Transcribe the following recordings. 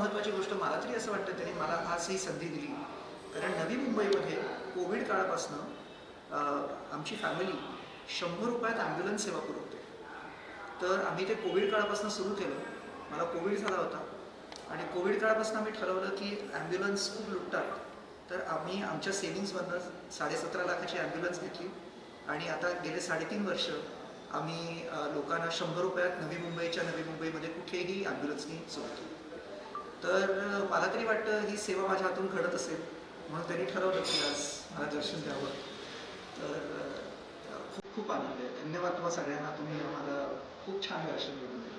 महत्त्वाची गोष्ट मला तरी असं वाटतं त्याने मला आज ही संधी दिली. कारण नवी मुंबईमध्ये कोविड काळापासनं आमची फॅमिली 100 रुपयात ॲम्ब्युलन्स सेवा पुरवते. तर आम्ही ते कोविड काळापासून सुरू केलं. मला कोविड झाला होता आणि कोविड काळापासून आम्ही ठरवलं की ॲम्ब्युलन्स खूप लुटतात. तर आम्ही आमच्या सेव्हिंग्समधनं 17.5 लाखाची ॲम्ब्युलन्स घेतली आणि आता गेले 3.5 वर्ष आम्ही लोकांना 100 रुपयात नवी मुंबईमध्ये कुठेही ॲम्ब्युलन्सनी सोडतो. तर मला तरी वाटतं ही सेवा माझ्या हातून घडत असेल म्हणून त्यांनी ठरवलं की आज मला दर्शन द्यावं. तर खूप खूप आनंद आहे. धन्यवाद तुम्हा सगळ्यांना. तुम्ही आम्हाला खूप छान दर्शन घडवून दिलं.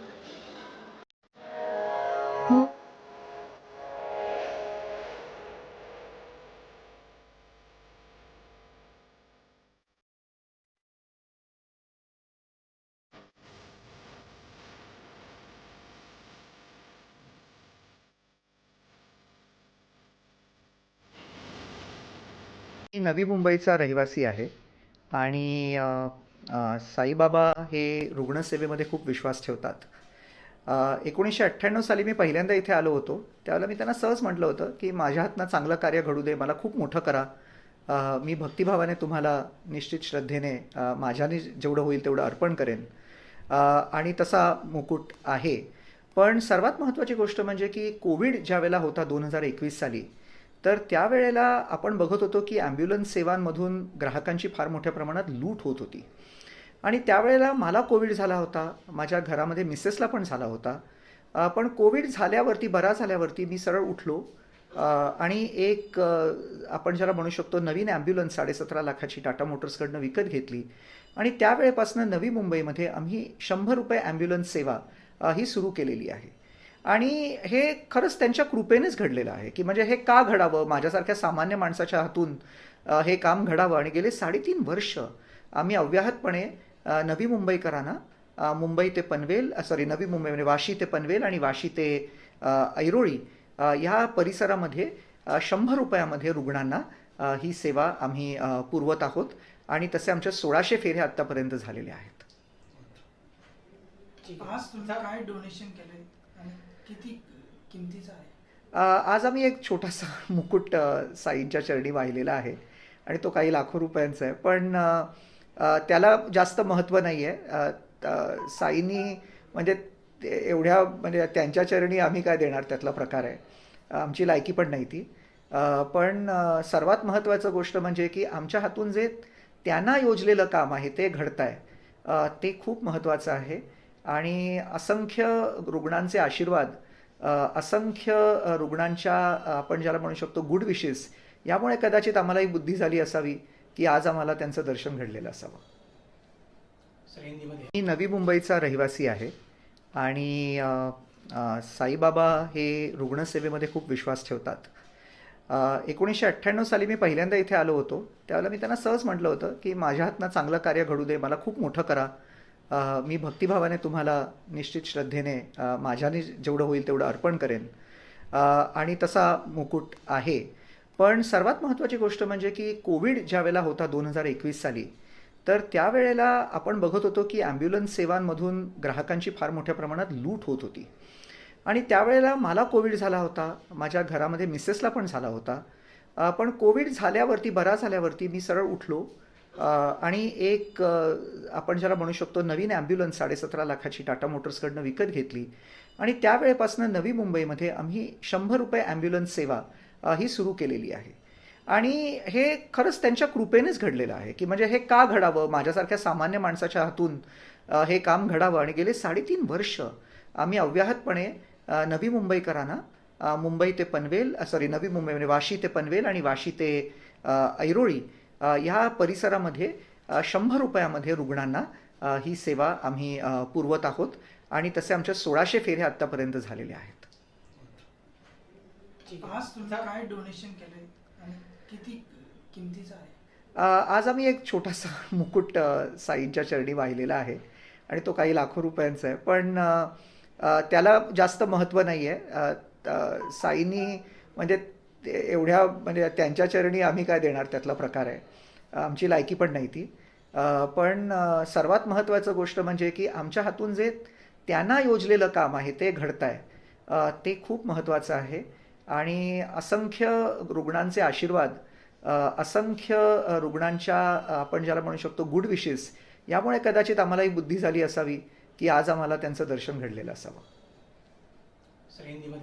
मी नवी मुंबईचा रहिवासी आहे आणि साईबाबा हे रुग्णसेवेमध्ये खूप विश्वास ठेवतात. 1998 साली मी पहिल्यांदा इथे आलो होतो. त्यावेळेला मी त्यांना सहज म्हटलं होतं की माझ्या हातनं चांगलं कार्य घडू दे, मला खूप मोठं करा. मी भक्तिभावाने तुम्हाला निश्चित श्रद्धेने माझ्याने जेवढं होईल तेवढं अर्पण करेन. आणि तसा मुकुट आहे. पण सर्वात महत्त्वाची गोष्ट म्हणजे की कोविड ज्यावेळेला होता 2021 साली, तर त्यावेळेला आपण बघत होतो की ॲम्ब्युलन्स सेवांमधून ग्राहकांची फार मोठ्या प्रमाणात लूट होत होती. आणि त्यावेळेला मला कोविड झाला होता, माझ्या घरामध्ये मिसेसला पण झाला होता. पण कोविड झाल्यावरती, बरा झाल्यावरती मी सरळ उठलो आणि एक आपण ज्याला म्हणू शकतो नवीन ॲम्ब्युलन्स 17.5 लाखाची टाटा मोटर्सकडनं विकत घेतली आणि त्यावेळेपासून नवी मुंबईमध्ये आम्ही 100 रुपये ॲम्ब्युलन्स सेवा ही सुरू केलेली आहे. आणि हे खरंच त्यांच्या कृपेनेच घडलेलं आहे की म्हणजे हे का घडावं, माझ्यासारख्या सामान्य माणसाच्या हातून हे काम घडावं. आणि गेले 3.5 वर्ष आम्ही अव्याहतपणे नवी मुंबईकरांना मुंबई ते पनवेल, नवी मुंबई म्हणजे वाशी ते पनवेल आणि वाशी ते ऐरोळी ह्या परिसरामध्ये 100 रुपयामध्ये रुग्णांना ही सेवा आम्ही पुरवत आहोत. आणि तसे आमच्या 1600 फेऱ्या आत्तापर्यंत झालेल्या आहेत. आज तुम्ही काय डोनेशन केलंय आणि किती किमतीचं आहे? आज आम्ही एक छोटासा मुकुट साईंच्या चरणी वाहिलेला आहे आणि तो काही लाखो रुपयांचा आहे. पण त्याला जास्त महत्त्व नाही आहे. साईंनी म्हणजे एवढ्या म्हणजे त्यांच्या चरणी आम्ही काय देणार त्यातला प्रकार आहे. आमची लायकी पण नाही ती. पण सर्वात महत्त्वाचं गोष्ट म्हणजे की आमच्या हातून जे त्यांना योजलेलं काम आहे ते घडत आहे. ते खूप महत्त्वाचं आहे. आणि असंख्य रुग्णांचे आशीर्वाद, असंख्य रुग्णांच्या आपण ज्याला म्हणू शकतो गुड विशेस, यामुळे कदाचित आम्हाला ही बुद्धी झाली असावी की आज आम्हाला त्यांचं दर्शन घडलेलं असावं. मी नवी मुंबईचा रहिवासी आहे आणि साईबाबा हे रुग्णसेवेमध्ये खूप विश्वास ठेवतात. 1998 साली मी पहिल्यांदा इथे आलो होतो. त्यावेळेला मी त्यांना सहज म्हटलं होतं की माझ्या हातनं चांगलं कार्य घडू दे, मला खूप मोठं करा. मी भक्तिभावाने तुम्हाला निश्चित श्रद्धेने माझ्याने जेवढं होईल तेवढं अर्पण करेन. आणि तसा मुकुट आहे. पण सर्वात महत्त्वाची गोष्ट म्हणजे की कोविड ज्यावेळेला होता 2021 साली, तर त्यावेळेला आपण बघत होतो की ॲम्ब्युलन्स सेवांमधून ग्राहकांची फार मोठ्या प्रमाणात लूट होत होती. आणि त्यावेळेला मला कोविड झाला होता, माझ्या घरामध्ये मिसेसला पण झाला होता. पण कोविड झाल्यावरती, बरा झाल्यावरती मी सरळ उठलो आणि एक आपण ज्याला म्हणू शकतो नवीन ॲम्ब्युलन्स 17.5 लाखाची टाटा मोटर्सकडनं विकत घेतली आणि त्यावेळेपासून नवी मुंबईमध्ये आम्ही 100 रुपये ॲम्ब्युलन्स सेवा ही सुरू केलेली आहे. आणि हे खरंच त्यांच्या कृपेनेच घडलेलं आहे की म्हणजे हे का घडावं, माझ्यासारख्या सामान्य माणसाच्या हातून हे काम घडावं. आणि गेले 3.5 वर्ष आम्ही अव्याहतपणे नवी मुंबईकरांना मुंबई ते पनवेल, नवी मुंबई म्हणजे वाशी ते पनवेल आणि वाशी ते ऐरोळी ह्या परिसरामध्ये 100 रुपयामध्ये रुग्णांना ही सेवा आम्ही पुरवत आहोत. आणि तसे आमच्या 1600 फेऱ्या आत्तापर्यंत झालेल्या आहेत. आज तुम्ही काय डोनेशन केलंय आणि किती किमतीचं आहे? आज आम्ही एक छोटासा मुकुट साईंच्या चरणी वाहिलेला आहे आणि तो काही लाखो रुपयांचा आहे. पण त्याला जास्त महत्त्व नाही आहे. साईंनी म्हणजे एवढ्या म्हणजे त्यांच्या चरणी आम्ही काय देणार त्यातला प्रकार आहे. आमची लायकी पण नाही ती. पण सर्वात महत्त्वाचं गोष्ट म्हणजे की आमच्या हातून जे त्यांना योजलेलं काम आहे ते घडत आहे. ते खूप महत्त्वाचं आहे. आणि असंख्य रुग्णांचे आशीर्वाद, असंख्य रुग्णांच्या आपण ज्याला म्हणू शकतो गुड विशेस, यामुळे कदाचित आम्हाला ही बुद्धी झाली असावी की आज आम्हाला त्यांचं दर्शन घडलेलं असावं. सर हिंदीमध्ये